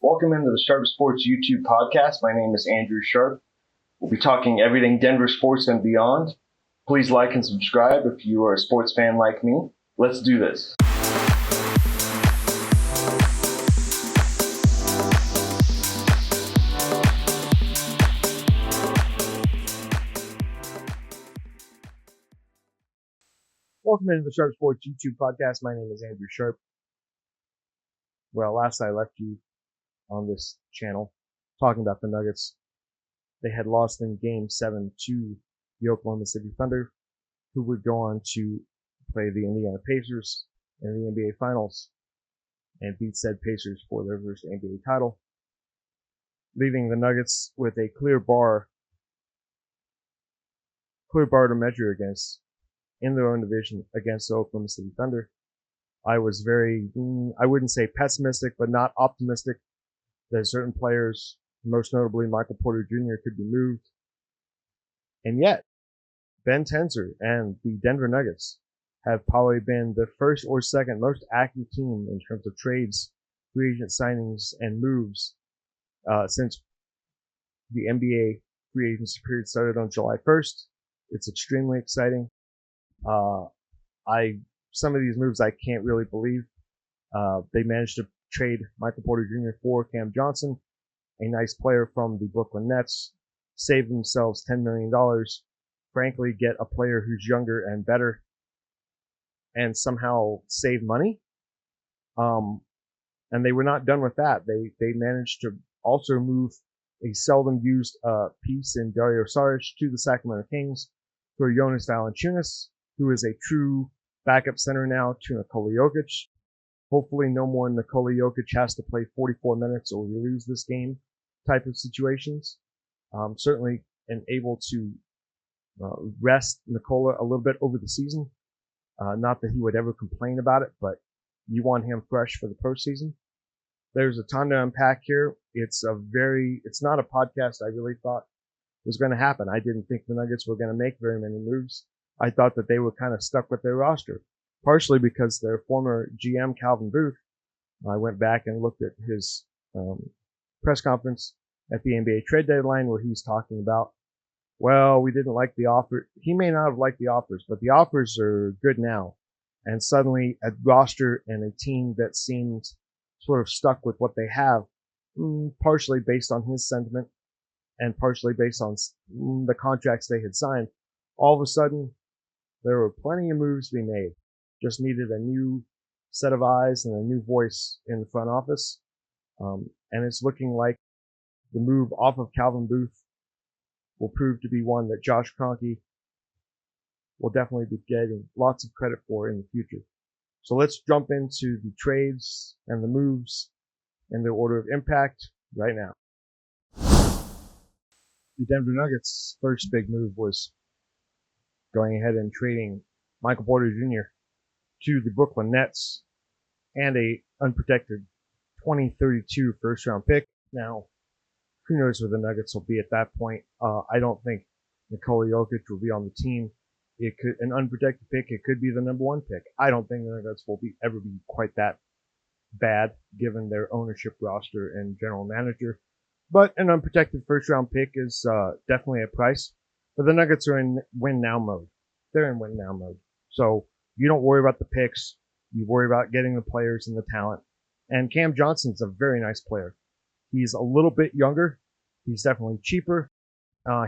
Welcome into the Sharp Sports YouTube podcast. My name is Andrew Sharp. We'll be talking everything Denver sports and beyond. Please like and subscribe if you are a sports fan like me. Let's do this. Welcome into the Sharp Sports YouTube podcast. My name is Andrew Sharp. Well, last I left you on this channel talking about the Nuggets. They had lost in Game 7 to the Oklahoma City Thunder, who would go on to play the Indiana Pacers in the NBA Finals and beat said Pacers for their first NBA title, leaving the Nuggets with a clear bar to measure against in their own division against the Oklahoma City Thunder. I was I wouldn't say pessimistic, but not optimistic that certain players, most notably Michael Porter Jr., could be moved. And yet, Ben Tenzer and the Denver Nuggets have probably been the first or second most active team in terms of trades, free agent signings, and moves since the NBA free agency period started on July 1st. It's extremely exciting. Some of these moves I can't really believe. They managed to trade Michael Porter Jr. for Cam Johnson, a nice player from the Brooklyn Nets, save themselves $10 million, frankly, get a player who's younger and better, and somehow save money. And they were not done with that. They managed to also move a seldom used piece in Dario Saric to the Sacramento Kings for Jonas Valanciunas, who is a true backup center now to Nikola Jokic. Hopefully no more Nikola Jokic has to play 44 minutes or we lose this game type of situations. Certainly and able to rest Nikola a little bit over the season. Not that he would ever complain about it, but you want him fresh for the postseason. There's a ton to unpack here. It's not a podcast I really thought was going to happen. I didn't think the Nuggets were going to make very many moves. I thought that they were kind of stuck with their roster, partially because their former GM, Calvin Booth, I went back and looked at his press conference at the NBA trade deadline where he's talking about, well, we didn't like the offer. He may not have liked the offers, but the offers are good now. And suddenly a roster and a team that seemed sort of stuck with what they have, partially based on his sentiment and partially based on the contracts they had signed, all of a sudden there were plenty of moves to be made. Just needed a new set of eyes and a new voice in the front office. And it's looking like the move off of Calvin Booth will prove to be one that Josh Kroenke will definitely be getting lots of credit for in the future. So let's jump into the trades and the moves in their order of impact right now. The Denver Nuggets' first big move was going ahead and trading Michael Porter Jr. to the Brooklyn Nets and a unprotected 2032 first round pick. Now, who knows where the Nuggets will be at that point. I don't think Nikola Jokic will be on the team. It could, an unprotected pick, it could be the number one pick. I don't think the Nuggets will ever be quite that bad given their ownership roster and general manager. But an unprotected first round pick is definitely a price. But the Nuggets are in win now mode. They're in win now mode. So you don't worry about the picks. You worry about getting the players and the talent. And Cam Johnson's a very nice player. He's a little bit younger. He's definitely cheaper.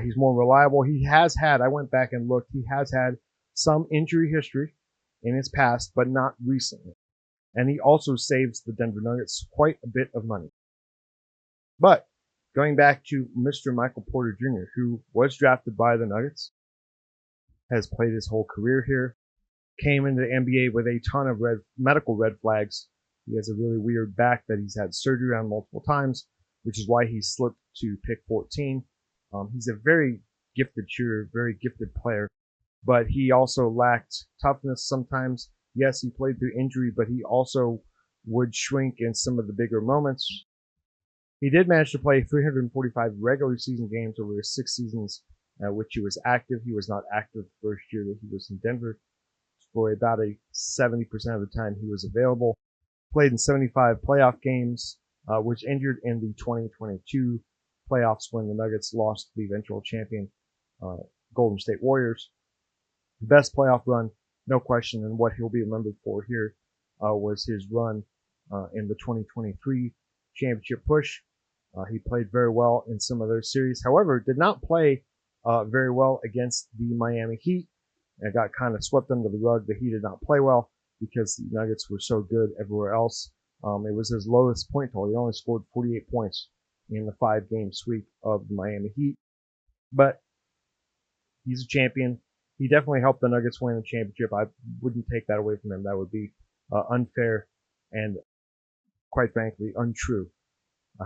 He's more reliable. I went back and looked, he has had some injury history in his past, but not recently. And he also saves the Denver Nuggets quite a bit of money. But going back to Mr. Michael Porter Jr., who was drafted by the Nuggets, has played his whole career here, came into the NBA with a ton of medical red flags. He has a really weird back that he's had surgery on multiple times, which is why he slipped to pick 14. He's a very gifted shooter, very gifted player, but he also lacked toughness sometimes. Yes, he played through injury, but he also would shrink in some of the bigger moments. He did manage to play 345 regular season games over his 6 seasons, which he was active. He was not active the first year that he was in Denver. For about 70% of the time he was available. Played in 75 playoff games, was injured in the 2022 playoffs when the Nuggets lost to the eventual champion uh, Golden State Warriors. Best playoff run, no question, and what he'll be remembered for here was his run in the 2023 championship push. He played very well in some of those series. However, did not play very well against the Miami Heat. And got kind of swept under the rug that he did not play well because the Nuggets were so good everywhere else. It was his lowest point total. He only scored 48 points in the 5-game sweep of the Miami Heat. But he's a champion. He definitely helped the Nuggets win the championship. I wouldn't take that away from him. That would be unfair and, quite frankly, untrue.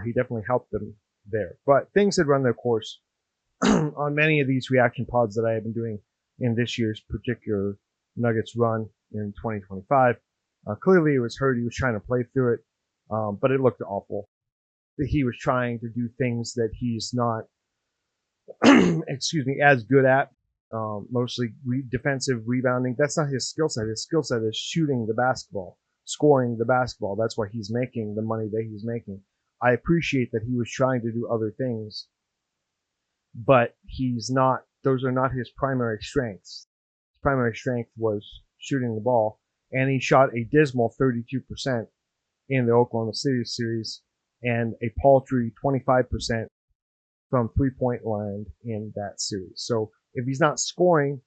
He definitely helped them there. But things had run their course on many of these reaction pods that I have been doing in this year's particular Nuggets run in 2025. Clearly, it was hurt. He was trying to play through it, but it looked awful. He was trying to do things that he's not, as good at. Mostly defensive rebounding. That's not his skill set. His skill set is shooting the basketball, scoring the basketball. That's why he's making the money that he's making. I appreciate that he was trying to do other things, but he's not. Those are not his primary strengths. His primary strength was shooting the ball, and he shot a dismal 32% in the Oklahoma City series and a paltry 25% from three-point line in that series. So if he's not scoring,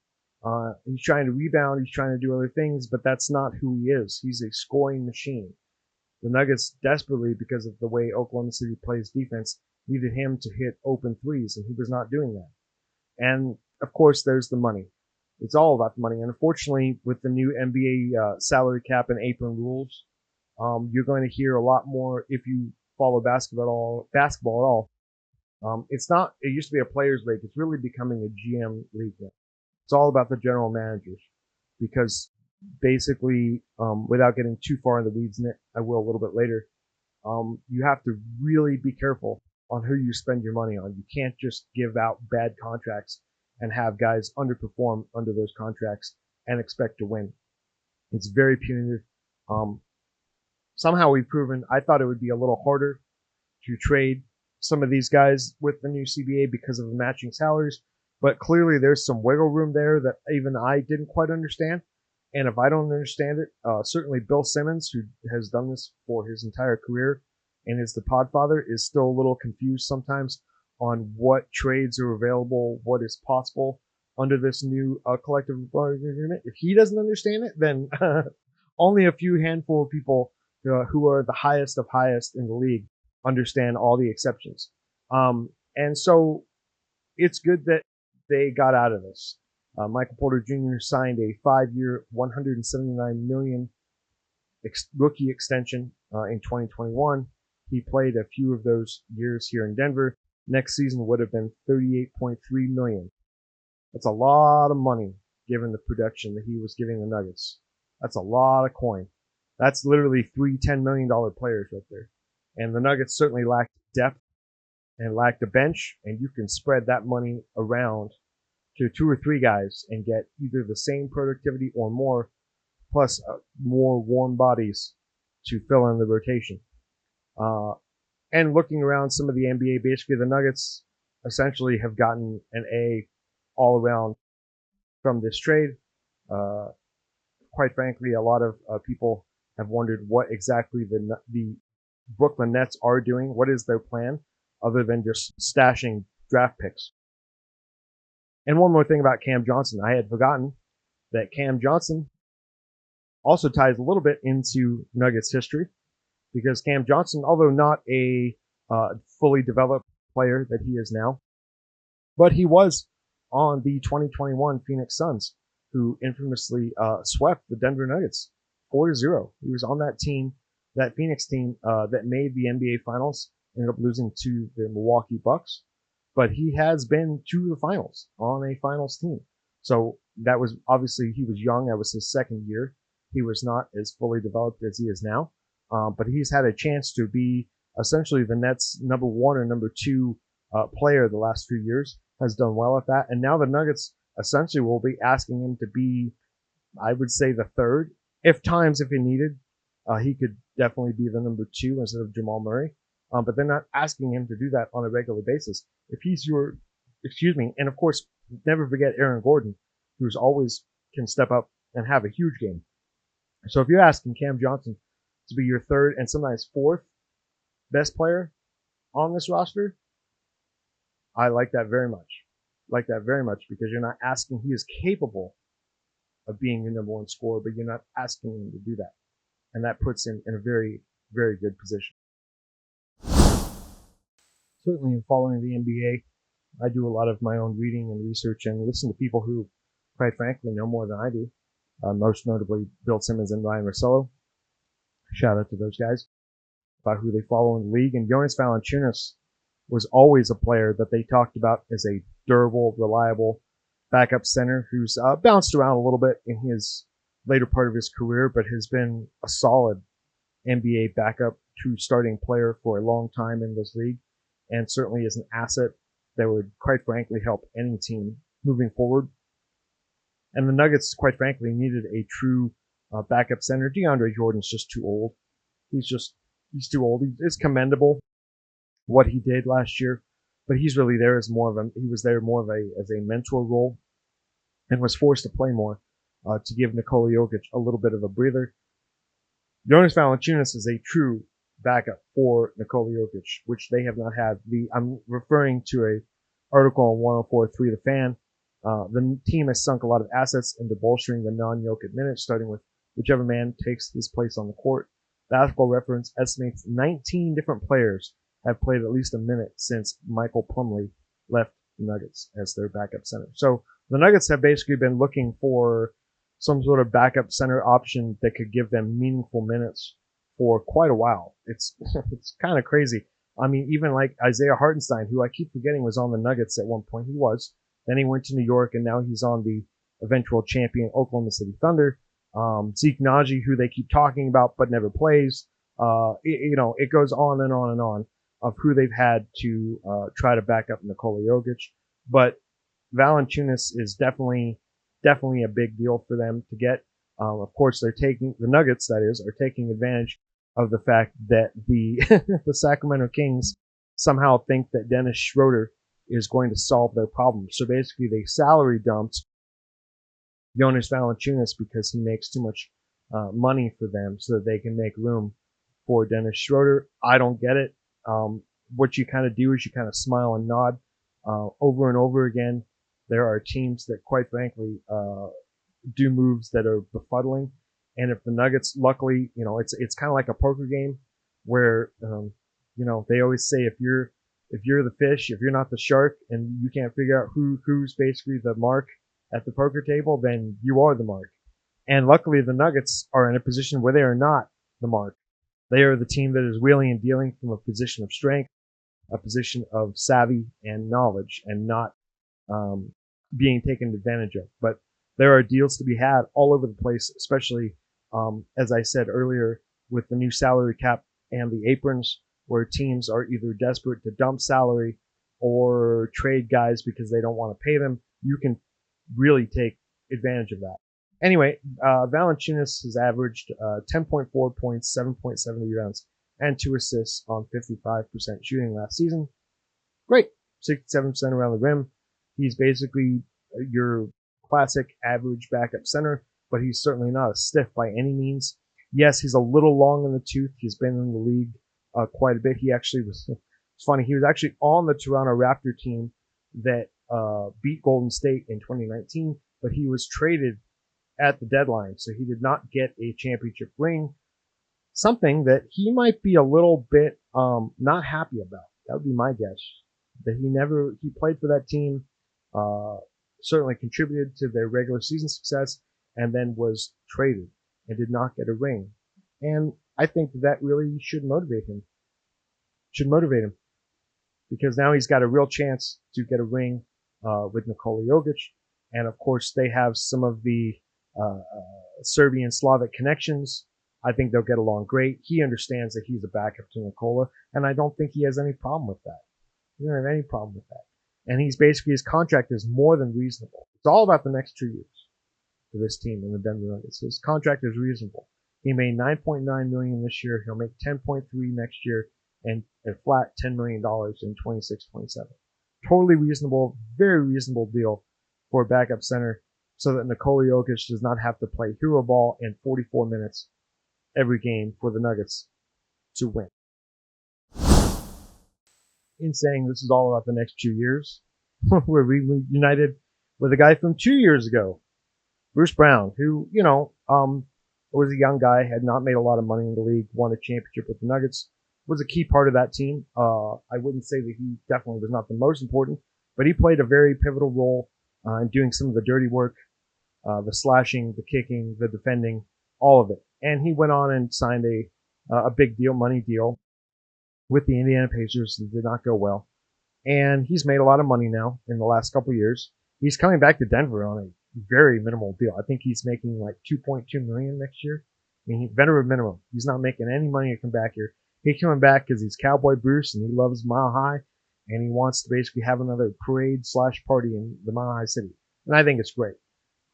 he's trying to rebound, he's trying to do other things, but that's not who he is. He's a scoring machine. The Nuggets desperately, because of the way Oklahoma City plays defense, needed him to hit open threes, and he was not doing that. And, of course, there's the money. It's all about the money. And unfortunately, with the new NBA salary cap and apron rules, you're going to hear a lot more if you follow basketball at all. It used to be a players' league. It's really becoming a GM league now. It's all about the general managers because basically, without getting too far in the weeds in it, I will a little bit later, you have to really be careful on who you spend your money on. You can't just give out bad contracts and have guys underperform under those contracts and expect to win. It's very punitive. Somehow we've proven, I thought it would be a little harder to trade some of these guys with the new CBA because of the matching salaries, but clearly there's some wiggle room there that even I didn't quite understand. And if I don't understand it, certainly Bill Simmons, who has done this for his entire career and is the podfather, is still a little confused sometimes on what trades are available, what is possible under this new collective bargaining agreement. If he doesn't understand it, then only a few handful of people who are the highest of highest in the league understand all the exceptions. And so it's good that they got out of this. Michael Porter Jr. signed a 5-year, $179 million rookie extension in 2021. He played a few of those years here in Denver. Next season would have been $38.3 million. That's a lot of money given the production that he was giving the Nuggets. That's a lot of coin. That's literally three $10 million players right there. And the Nuggets certainly lacked depth and lacked a bench, and you can spread that money around to 2 or 3 guys and get either the same productivity or more, plus more warm bodies to fill in the rotation. And looking around some of the NBA, basically the Nuggets essentially have gotten an A all around from this trade. Quite frankly, a lot of people have wondered what exactly the Brooklyn Nets are doing. What is their plan other than just stashing draft picks? And one more thing about Cam Johnson. I had forgotten that Cam Johnson also ties a little bit into Nuggets history because Cam Johnson, although not a fully developed player that he is now, but he was on the 2021 Phoenix Suns, who infamously swept the Denver Nuggets 4-0. He was on that team, that Phoenix team that made the NBA Finals, ended up losing to the Milwaukee Bucks. But he has been to the finals on a finals team. So that was obviously, he was young. That was his second year. He was not as fully developed as he is now. But he's had a chance to be essentially the Nets' number 1 or number 2 player the last few years, has done well at that. And now the Nuggets essentially will be asking him to be, I would say, the third. If he needed, he could definitely be the number 2 instead of Jamal Murray. but they're not asking him to do that on a regular basis. If he's your, excuse me, and of course, never forget Aaron Gordon, who's always can step up and have a huge game. So if you're asking Cam Johnson to be your third and sometimes fourth best player on this roster, I like that very much. Like that very much because you're not asking, he is capable of being your number one scorer, but you're not asking him to do that. And that puts him in a very, very good position. Certainly in following the NBA, I do a lot of my own reading and research and listen to people who, quite frankly, know more than I do. Most notably, Bill Simmons and Ryan Russillo. Shout out to those guys about who they follow in the league. And Jonas Valanciunas was always a player that they talked about as a durable, reliable backup center who's bounced around a little bit in his later part of his career, but has been a solid NBA backup to starting player for a long time in this league, and certainly is an asset that would, quite frankly, help any team moving forward. And the Nuggets, quite frankly, needed a true backup center. DeAndre Jordan's just too old. He's too old. It's commendable what he did last year, but he's really there as he was there more of as a mentor role and was forced to play more to give Nikola Jokic a little bit of a breather. Jonas Valanciunas is a true backup for Nikola Jokic, which they have not had. I'm referring to a article on 104.3 The Fan. The team has sunk a lot of assets into bolstering the non-Jokic minutes, starting with whichever man takes his place on the court. Basketball Reference estimates 19 different players have played at least a minute since Michael Plumlee left the Nuggets as their backup center. So the Nuggets have basically been looking for some sort of backup center option that could give them meaningful minutes for quite a while. It's kind of crazy. I mean, even like Isaiah Hartenstein, who I keep forgetting was on the Nuggets at one point. He was. Then he went to New York, and now he's on the eventual champion Oklahoma City Thunder. Zeke Naji, who they keep talking about but never plays. It goes on and on and on of who they've had to try to back up Nikola Jokic. But Valanciunas is definitely a big deal for them to get. Of course, the Nuggets, that is, are taking advantage of the fact that the the Sacramento Kings somehow think that Dennis Schroeder is going to solve their problems. So basically, they salary dumped Jonas Valanciunas because he makes too much money for them so that they can make room for Dennis Schroeder. I don't get it. What you kind of do is you kind of smile and nod over and over again. There are teams that, quite frankly, do moves that are befuddling. And if the Nuggets, luckily, it's kind of like a poker game where, they always say if you're the fish, if you're not the shark, and you can't figure out who's basically the mark at the poker table, then you are the mark. And luckily, the Nuggets are in a position where they are not the mark. They are the team that is wheeling and dealing from a position of strength, a position of savvy and knowledge, and not being taken advantage of. But there are deals to be had all over the place, especially, as I said earlier, with the new salary cap and the aprons, where teams are either desperate to dump salary or trade guys because they don't want to pay them. You can really take advantage of that. Anyway, Valanciunas has averaged 10.4 points, 7.7 rebounds, and 2 assists on 55% shooting last season. Great. 67% around the rim. He's basically your classic average backup center, but he's certainly not a stiff by any means. Yes, he's a little long in the tooth. He's been in the league quite a bit. He actually was, it's funny, he was actually on the Toronto Raptor team that beat Golden State in 2019, but he was traded at the deadline, so he did not get a championship ring, something that he might be a little bit not happy about. That would be my guess. That he played for that team, certainly contributed to their regular season success, and then was traded and did not get a ring. And I think that really should motivate him. Because now he's got a real chance to get a ring with Nikola Jokic. And of course, they have some of the Serbian Slavic connections. I think they'll get along great. He understands that he's a backup to Nikola, and I don't think he has any problem with that. He doesn't have any problem with that. And he's basically, his contract is more than reasonable. It's all about the next 2 years for this team in the Denver Nuggets. His contract is reasonable. He made $9.9 million this year. He'll make $10.3 next year. and a flat $10 million in 26-27. Totally reasonable, very reasonable deal for a backup center so that Nikola Jokic does not have to play hero ball in 44 minutes every game for the Nuggets to win. In saying this is all about the next 2 years, we're reunited with a guy from 2 years ago, Bruce Brown, who, was a young guy, had not made a lot of money in the league, won a championship with the Nuggets, was a key part of that team. I wouldn't say that he definitely was not the most important, but he played a very pivotal role in doing some of the dirty work, the slashing, the kicking, the defending, all of it. And he went on and signed a big deal, money deal with the Indiana Pacers that did not go well. And he's made a lot of money now in the last couple of years. He's coming back to Denver on a very minimal deal. I think he's making like $2.2 million next year. I mean, veteran minimum. He's not making any money to come back here. He's coming back because he's Cowboy Bruce and he loves Mile High and he wants to basically have another parade/party in the Mile High City. And I think it's great.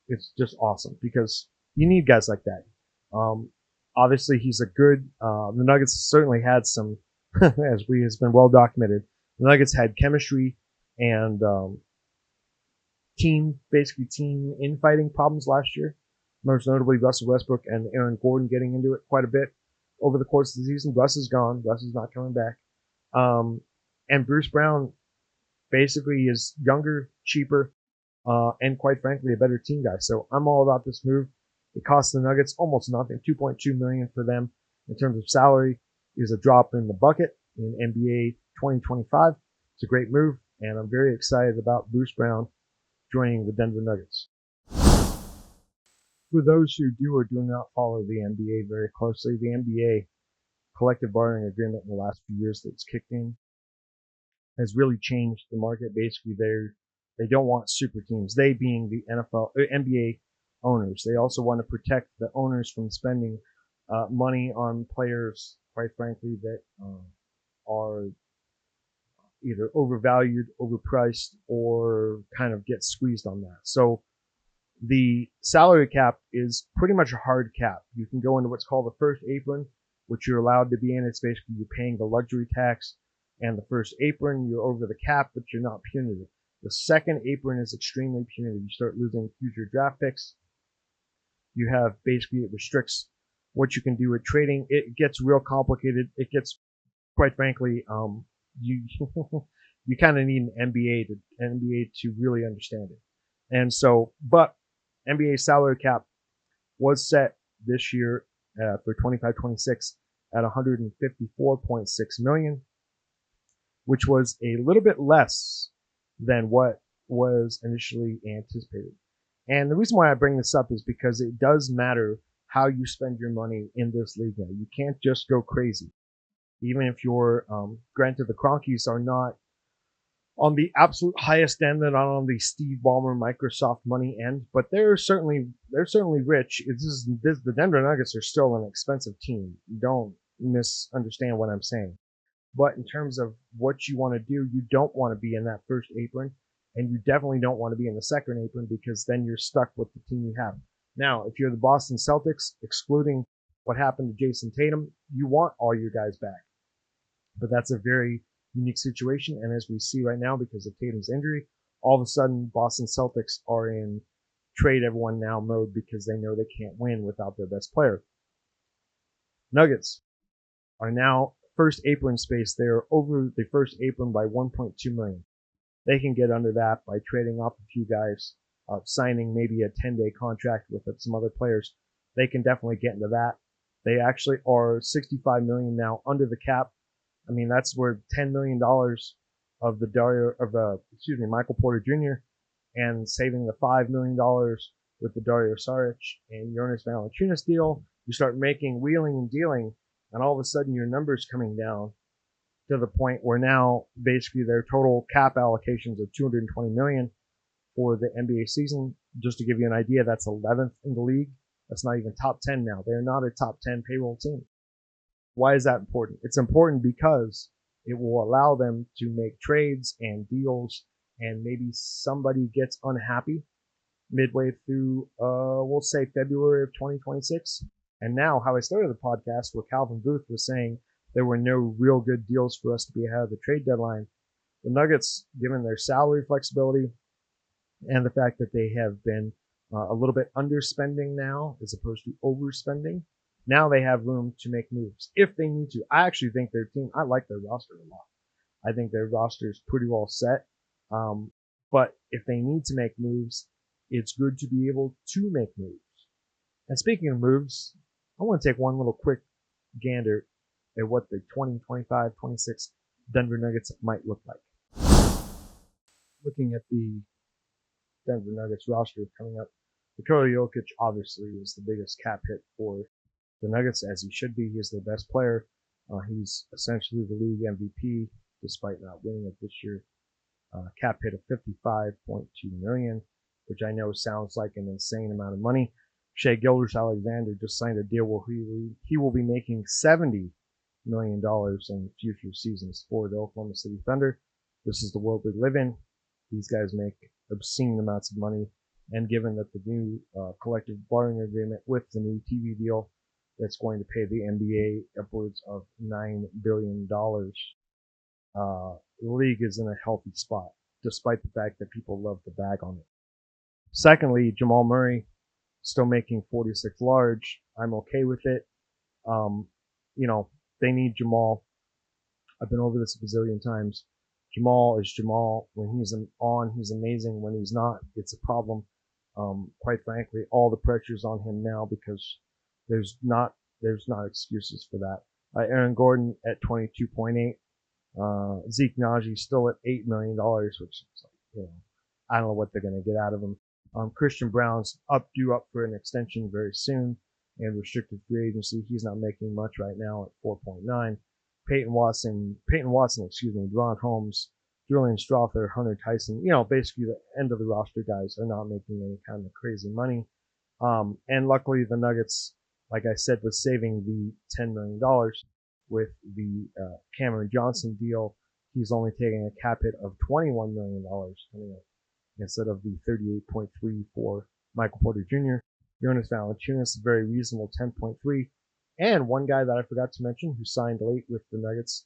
It's just awesome because you need guys like that. Obviously, he's a good. The Nuggets certainly had some, as has been well documented. The Nuggets had chemistry and team infighting problems last year. Most notably, Russell Westbrook and Aaron Gordon getting into it quite a bit over the course of the season. Russ is gone. Russ is not coming back. And Bruce Brown basically is younger, cheaper, and quite frankly, a better team guy. So I'm all about this move. It cost the Nuggets almost nothing. $2.2 million for them in terms of salary is a drop in the bucket in NBA 2025. It's a great move, and I'm very excited about Bruce Brown joining the Denver Nuggets. For those who do or do not follow the NBA very closely, the NBA collective bargaining agreement in the last few years that's kicked in has really changed the market. Basically, they don't want super teams. They being the NBA owners. They also want to protect the owners from spending money on players, quite frankly, that are either overvalued, overpriced, or kind of get squeezed on that. So the salary cap is pretty much a hard cap. You can go into what's called the first apron, which you're allowed to be in. It's basically you're paying the luxury tax, and the first apron, you're over the cap, but you're not punitive. The second apron is extremely punitive. You start losing future draft picks. You have basically, it restricts what you can do with trading. It gets real complicated. It gets, quite frankly, you you kind of need an NBA to really understand it. And so, but NBA salary cap was set this year for 25-26 at 154.6 million, which was a little bit less than what was initially anticipated. And the reason why I bring this up is because it does matter how you spend your money in this league now. You can't just go crazy. Even if you're, granted, the Cronkies are not on the absolute highest end, they're not on the Steve Ballmer Microsoft money end, but they're certainly rich. The Denver Nuggets are still an expensive team. Don't misunderstand what I'm saying. But in terms of what you want to do, you don't want to be in that first apron, and you definitely don't want to be in the second apron because then you're stuck with the team you have. Now, if you're the Boston Celtics, excluding what happened to Jason Tatum, you want all your guys back. But that's a very unique situation, and as we see right now, because of Tatum's injury, all of a sudden Boston Celtics are in trade everyone now mode because they know they can't win without their best player. Nuggets are now first apron space. They're over the first apron by 1.2 million. They can get under that by trading off a few guys, signing maybe a 10-day contract with some other players. They can definitely get into that. They actually are 65 million now under the cap. I mean, that's where $10 million of Michael Porter Jr. and saving the $5 million with the Dario Saric and Jonas Valanciunas deal. You start making wheeling and dealing, and all of a sudden your numbers coming down to the point where now basically their total cap allocations of 220 million for the NBA season. Just to give you an idea, that's 11th in the league. That's not even top 10 now. They're not a top 10 payroll team. Why is that important? It's important because it will allow them to make trades and deals, and maybe somebody gets unhappy midway through, we'll say February of 2026. And now, how I started the podcast, where Calvin Booth was saying there were no real good deals for us to be ahead of the trade deadline. The Nuggets, given their salary flexibility and the fact that they have been a little bit underspending now as opposed to overspending, now they have room to make moves if they need to. I actually think their team, I like their roster a lot. I think their roster is pretty well set. But if they need to make moves, it's good to be able to make moves. And speaking of moves, I want to take one little quick gander at what the 2025-26 Denver Nuggets might look like. Looking at the Denver Nuggets roster coming up, Nikola Jokic obviously is the biggest cap hit for the Nuggets, as he should be. He's their best player. He's essentially the league MVP, despite not winning it this year. Cap hit of $55.2 million, which I know sounds like an insane amount of money. Shai Gilgeous-Alexander just signed a deal where he will be making $70 million in future seasons for the Oklahoma City Thunder. This is the world we live in. These guys make obscene amounts of money, and given that the new collective bargaining agreement with the new TV deal that's going to pay the NBA upwards of $9 billion, the league is in a healthy spot, despite the fact that people love to bag on it. Secondly, Jamal Murray still making 46 large. I'm okay with it. They need Jamal. I've been over this a bazillion times. Jamal is Jamal. When he's on, he's amazing. When he's not, it's a problem. Quite frankly, all the pressure's on him now because there's not excuses for that. Aaron Gordon at 22.8. Zeke Naji still at $8 million, which is I don't know what they're going to get out of him. Christian Brown's due up for an extension very soon and restricted free agency. He's not making much right now at 4.9. Peyton Watson, Deron Holmes, Julian Strother, Hunter Tyson, basically the end of the roster guys are not making any kind of crazy money. And luckily the Nuggets, like I said, was saving the $10 million with the Cameron Johnson deal. He's only taking a cap hit of $21 million instead of the 38.3 for Michael Porter Jr. Jonas Valanciunas, a very reasonable 10.3. And one guy that I forgot to mention who signed late with the Nuggets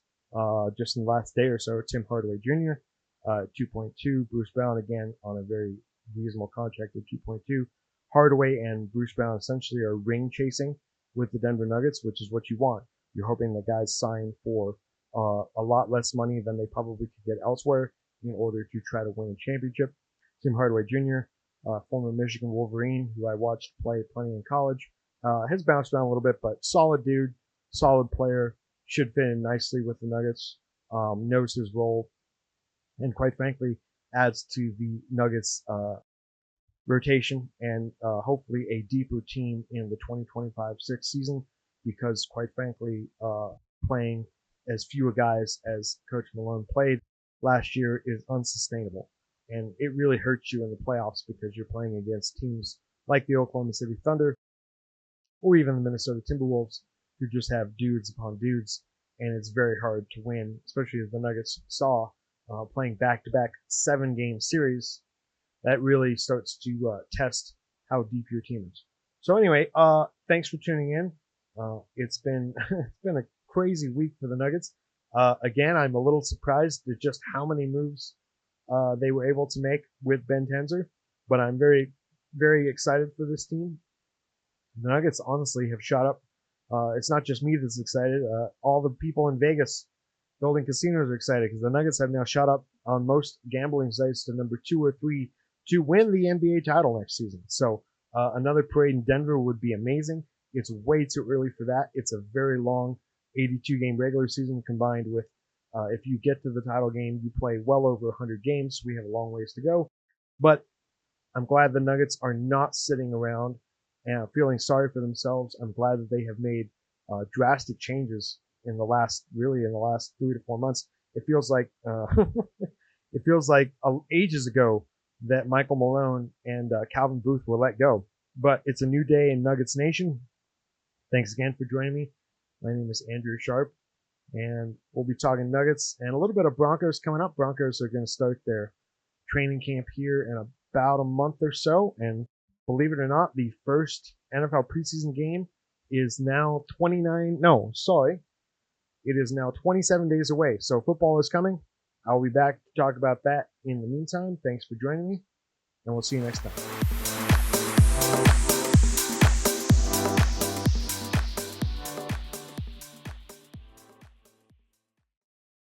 just in the last day or so, Tim Hardaway Jr., 2.2. Bruce Brown, again, on a very reasonable contract at 2.2. Hardaway and Bruce Brown essentially are ring chasing with the Denver Nuggets, which is what you want. You're hoping the guys sign for a lot less money than they probably could get elsewhere in order to try to win a championship. Tim Hardaway Jr., former Michigan Wolverine, who I watched play plenty in college, has bounced around a little bit, but solid dude, solid player, should fit in nicely with the Nuggets, knows his role, and quite frankly, adds to the Nuggets rotation and hopefully a deeper team in the 2025-6 season, because quite frankly, playing as few guys as Coach Malone played last year is unsustainable. And it really hurts you in the playoffs because you're playing against teams like the Oklahoma City Thunder or even the Minnesota Timberwolves, who just have dudes upon dudes, and it's very hard to win, especially as the Nuggets saw playing back-to-back 7-game series. That really starts to test how deep your team is. So anyway, thanks for tuning in. It's been a crazy week for the Nuggets. Again, I'm a little surprised at just how many moves they were able to make with Ben Tenzer, but I'm very, very excited for this team. The Nuggets honestly have shot up. It's not just me that's excited. All the people in Vegas building casinos are excited because the Nuggets have now shot up on most gambling sites to number 2 or 3 to win the NBA title next season. So another parade in Denver would be amazing. It's way too early for that. It's a very long 82-game regular season combined with if you get to the title game, you play well over 100 games. We have a long ways to go. But I'm glad the Nuggets are not sitting around and feeling sorry for themselves. I'm glad that they have made drastic changes in the last 3 to 4 months. It feels like ages ago that Michael Malone and Calvin Booth were let go. But it's a new day in Nuggets Nation. Thanks again for joining me. My name is Andrew Sharp, and we'll be talking Nuggets and a little bit of Broncos coming up. Broncos are going to start their training camp here in about a month or so, and believe it or not, the first NFL preseason game is now It is now 27 days away, so football is coming. I'll be back to talk about that in the meantime. Thanks for joining me, and we'll see you next time.